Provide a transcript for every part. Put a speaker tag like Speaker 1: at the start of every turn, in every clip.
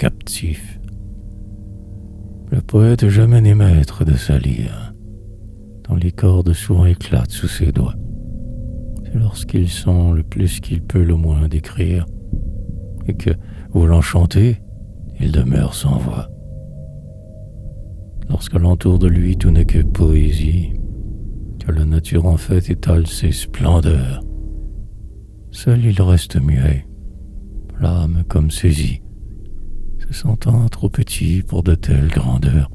Speaker 1: captif. Le poète jamais n'est maître de sa lyre, dont les cordes souvent éclatent sous ses doigts. C'est lorsqu'il sent le plus qu'il peut le moins d'écrire, et que, voulant chanter, il demeure sans voix. Lorsque l'entoure de lui tout n'est que poésie, que la nature en fait étale ses splendeurs, seul il reste muet, l'âme comme saisie, se sentant trop petit pour de telles grandeurs,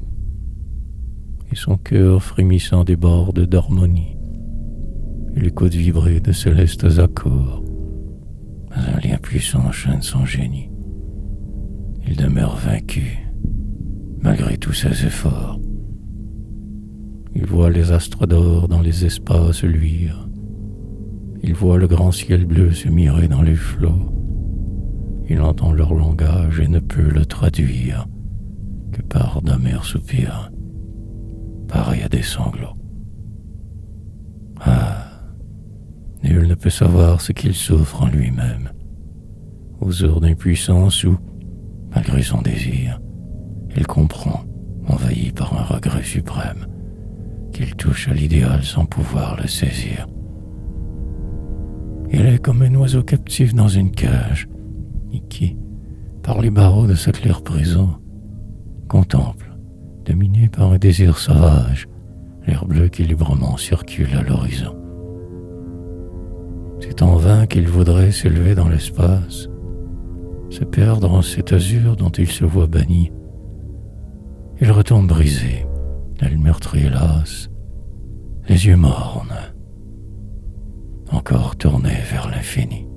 Speaker 1: et son cœur frémissant déborde d'harmonie, il écoute vibrer de célestes accords, mais un lien puissant enchaîne son génie. Il demeure vaincu, malgré tous ses efforts. Il voit les astres d'or dans les espaces luire. Il voit le grand ciel bleu se mirer dans les flots. Il entend leur langage et ne peut le traduire que par d'amers soupirs, pareils à des sanglots. Ah, nul ne peut savoir ce qu'il souffre en lui-même, aux heures d'impuissance où, malgré son désir, il comprend, envahi par un regret suprême, qu'il touche à l'idéal sans pouvoir le saisir. Il est comme un oiseau captif dans une cage, et qui, par les barreaux de sa claire prison, contemple, dominé par un désir sauvage, l'air bleu qui librement circule à l'horizon. C'est en vain qu'il voudrait s'élever dans l'espace, se perdre en cet azur dont il se voit banni. Il retombe brisé, l'aile meurtrie hélas, les yeux mornes, encore tournés vers l'infini.